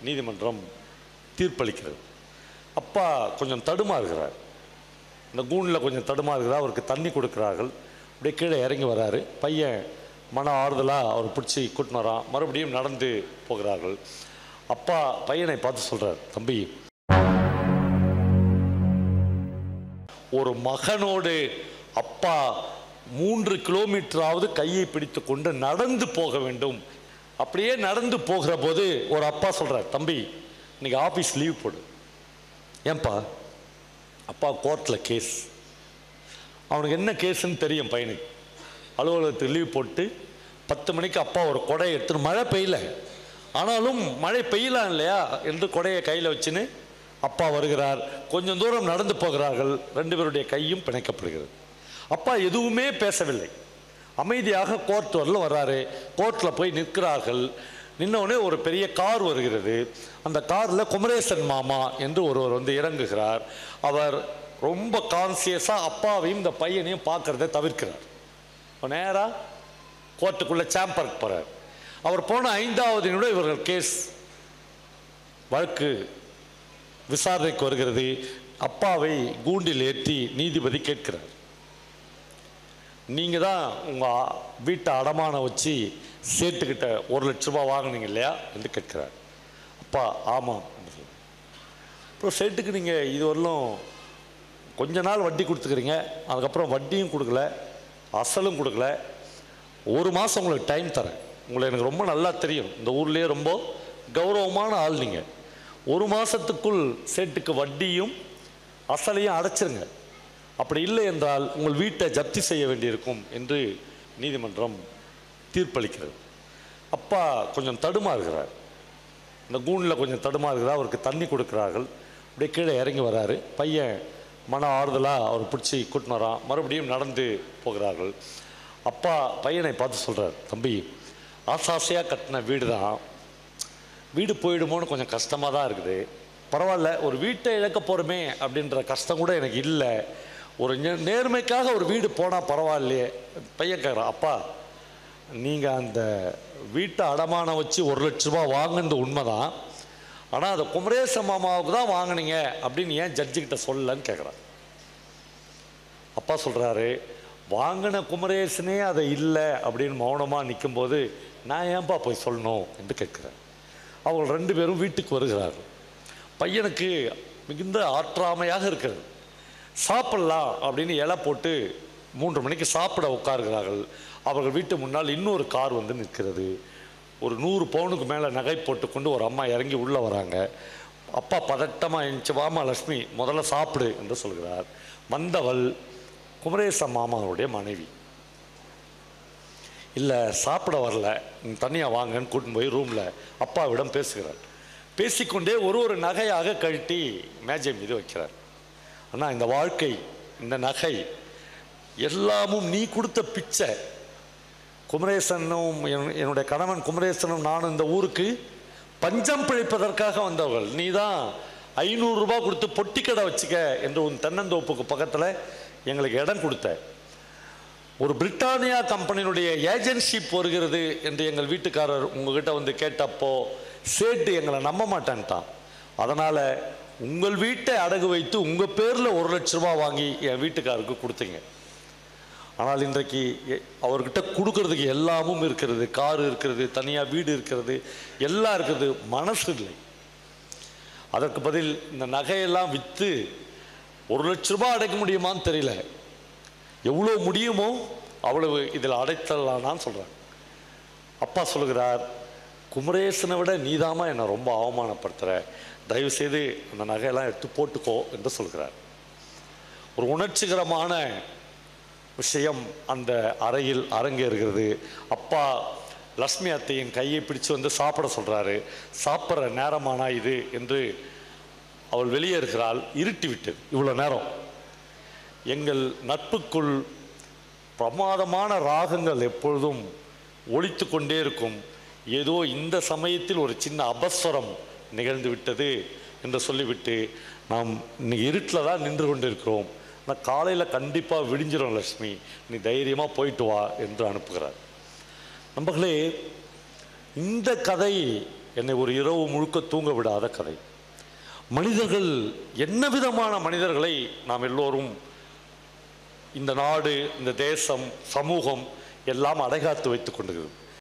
நீதிமன்றம் தீர்ப்பளிக்கிறது. அப்பா கொஞ்சம் தடுமாறுகிறார், இந்த கூண்டில் கொஞ்சம் தடுமாறுகிறார். அவருக்கு தண்ணி கொடுக்குறார்கள். அப்படியே கீழே இறங்கி வராரு. பையன் மன ஆறுதலாக அவர் பிடிச்சி கூட்டின்னு வரான். மறுபடியும் நடந்து போகிறார்கள். அப்பா பையனை பார்த்து சொல்கிறார், தம்பி, ஒரு மகனோடு அப்பா 3 கிலோமீட்டராவது கையை பிடித்து கொண்டு நடந்து போக வேண்டும். அப்படியே நடந்து போகிற போது ஒரு அப்பா சொல்கிறார், தம்பி இன்னைக்கு ஆஃபீஸ் லீவ் போடு. ஏன்பா? அப்பா கோர்ட்டில் கேஸ். அவனுக்கு என்ன கேஸுன்னு தெரியும் பையனுக்கு. அலுவலகத்துக்கு லீவ் போட்டு 10 மணிக்கு அப்பா ஒரு கொடையை எடுத்துன்னு, மழை பெய்யல ஆனாலும் மழை பெய்யலாம் இல்லையா என்று கொடையை கையில் வச்சுன்னு அப்பா வருகிறார். கொஞ்சம் தூரம் நடந்து போகிறார்கள். 2 பேருடைய கையும் பிணைக்கப்படுகிறது. அப்பா எதுவுமே பேசவில்லை, அமைதியாக கோர்ட் வரல வர்றாரு. கோர்ட்டில் போய் நிற்கிறார்கள். நின்னவுடனே ஒரு பெரிய கார் வருகிறது. அந்த காரில் குமரேசன் மாமா என்று ஒருவர் வந்து இறங்குகிறார். அவர் ரொம்ப கான்சியஸாக அப்பாவையும் இந்த பையனையும் பார்க்கறத தவிர்க்கிறார். நேராக கோர்ட்டுக்குள்ளே சேம்பருக்கு போகிறார். அவர் போன 5வது நிமிடம் இவர்கள் கேஸ் வழக்கு விசாரணைக்கு வருகிறது. அப்பாவை கூண்டில் ஏற்றி நீதிபதி கேட்கிறார், நீங்கள் தான் உங்கள் வீட்டை அடமானம் வச்சு சேட்டுக்கிட்ட 1 லட்ச ரூபா வாங்கினீங்க இல்லையா என்று கேட்கிறார். அப்பா ஆமாம் என்று சொல்லுங்கள். அப்புறம் சேட்டுக்கு நீங்கள் இது வரலும் கொஞ்ச நாள் வட்டி கொடுத்துக்கிறீங்க, அதுக்கப்புறம் வட்டியும் கொடுக்கல, அசலும் கொடுக்கல. 1 மாதம் உங்களுக்கு டைம் தரேன். உங்களை எனக்கு ரொம்ப நல்லா தெரியும், இந்த ஊர்லேயே ரொம்ப கௌரவமான ஆள் நீங்கள். 1 மாதத்துக்குள் சேட்டுக்கு வட்டியும் அசலையும் அடைச்சிருங்க. அப்படி இல்லை என்றால் உங்கள் வீட்டை ஜப்தி செய்ய வேண்டியிருக்கும் என்று நீதிமன்றம் தீர்ப்பளிக்கிறது. அப்பா கொஞ்சம் தடுமாறுகிறார், இந்த கூண்டில் கொஞ்சம் தடுமாறுகிறார். அவருக்கு தண்ணி கொடுக்குறார்கள். அப்படியே கீழே இறங்கி வராரு. பையன் மன ஆறுதலாக அவர் பிடிச்சி கூட்டின்னு வரான். மறுபடியும் நடந்து போகிறார்கள். அப்பா பையனை பார்த்து சொல்கிறார், தம்பி ஆசாசையாக கட்டின வீடு தான், வீடு போயிடுமோன்னு கொஞ்சம் கஷ்டமாக தான் இருக்குது. பரவாயில்ல, ஒரு வீட்டை இழக்க போகிறோமே அப்படின்ற கஷ்டம் கூட எனக்கு இல்லை. ஒரு நேர்மைக்காக ஒரு வீடு போனால் பரவாயில்லையே. பையன் கேட்குறான், அப்பா நீங்கள் அந்த வீட்டை அடமானம் வச்சு 1 லட்ச ரூபா வாங்கினது உண்மைதான், ஆனால் அதை குமரேச மாமாவுக்கு தான் வாங்கினீங்க அப்படின்னு ஏன் ஜட்ஜுக்கிட்ட சொல்லலன்னு கேட்குறான். அப்பா சொல்கிறாரு, வாங்கின குமரேசனே அதை இல்லை அப்படின்னு மௌனமாக நிற்கும்போது நான் ஏன்பா போய் சொல்லணும் என்று கேட்குறேன். அவர்கள் 2 பேரும் வீட்டுக்கு வருகிறார்கள். பையனுக்கு மிகுந்த ஆற்றாமையாக இருக்கிறது. சாப்பிடலாம் அப்படின்னு இலை போட்டு 3 மணிக்கு சாப்பிட உட்காருகிறார்கள். அவர்கள் வீட்டு முன்னால் இன்னொரு கார் வந்து நிற்கிறது. ஒரு 100 பவுனுக்கு மேலே நகை போட்டுக்கொண்டு ஒரு அம்மா இறங்கி உள்ளே வராங்க. அப்பா பதட்டமாக எழுந்துச்சு, வாமா லக்ஷ்மி முதல்ல சாப்பிடு என்று சொல்கிறார். வந்தவள் குமரேச மாமாவுடைய மனைவி. இல்லை சாப்பிட வரல, தனியாக வாங்கன்னு கூட்டின்னு போய் ரூமில் அப்பாவிடம் பேசுகிறார். பேசிக்கொண்டே ஒரு நகையாக கழட்டி மேஜை மீது வைக்கிறார். ஆனால் இந்த வாழ்க்கை, இந்த நகை எல்லாமும் நீ கொடுத்த பிச்சை. குமரேசனும் என்னுடைய கணவன் குமரேசனும் நானும் இந்த ஊருக்கு பஞ்சம் பிழைப்பதற்காக வந்தவர்கள். நீ தான் 500 ரூபா கொடுத்து பொட்டிக்கடை வச்சுக்க என்று உன் தென்னந்தோப்புக்கு பக்கத்தில் எங்களுக்கு இடம் கொடுத்த. ஒரு பிரிட்டானியா கம்பெனியினுடைய ஏஜென்சிப் வருகிறது என்று எங்கள் வீட்டுக்காரர் உங்ககிட்ட வந்து கேட்டப்போ சேட்டு எங்களை நம்ப மாட்டேன்ட்டான். அதனால் உங்கள் வீட்டை அடகு வைத்து உங்கள் பேரில் 1 லட்ச ரூபா வாங்கி என் வீட்டுக்காரருக்கு கொடுத்தீங்க. ஆனால் இன்றைக்கு அவர்கிட்ட கொடுக்கறதுக்கு எல்லாமும் இருக்கிறது, காரு இருக்கிறது, தனியாக வீடு இருக்கிறது, எல்லாம் இருக்கிறது, மனசு இல்லை. அதற்கு பதில் இந்த நகையெல்லாம் விற்று 1 லட்ச ரூபா அடைக்க முடியுமான்னு தெரியல. எவ்வளோ முடியுமோ அவ்வளவு இதில் அடைத்தலான்னு சொல்கிறார். அப்பா சொல்கிறார், குமரேசனை விட நீதாமா என்னை ரொம்ப அவமானப்படுத்துகிற, தயவுசெய்து அந்த நகையெல்லாம் எடுத்து போட்டுக்கோ என்று சொல்கிறார். ஒரு உணர்ச்சிகரமான விஷயம் அந்த அறையில் அரங்கேறுகிறது. அப்பா லக்ஷ்மி அத்தையின் கையை பிடிச்சு வந்து சாப்பிட சொல்கிறாரு. சாப்பிட்ற நேரமானா இது என்று அவள் வெளியேறுகிறாள். இருட்டி விட்டது. இவ்வளோ நேரம் எங்கள் நட்புக்குள் பிரமாதமான ராகங்கள் எப்பொழுதும் ஒலித்து கொண்டே இருக்கும். ஏதோ இந்த சமயத்தில் ஒரு சின்ன அபஸ்வரம் நிகழ்ந்து விட்டது என்று சொல்லிவிட்டு நாம் இன்னைக்கு இருட்டில் தான் நின்று கொண்டிருக்கிறோம், ஆனால் காலையில் கண்டிப்பாக விடிஞ்சிடும் லக்ஷ்மி, நீ தைரியமாக போயிட்டு வா என்று அனுப்புகிறார். நண்பர்களே, இந்த கதை என்னை ஒரு இரவு முழுக்க தூங்க விடாத கதை. மனிதர்கள் என்ன விதமான மனிதர்களை நாம் எல்லோரும், இந்த நாடு, இந்த தேசம், சமூகம் எல்லாம் அடைகாத்து வைத்துக் கொண்டிருக்கிறது.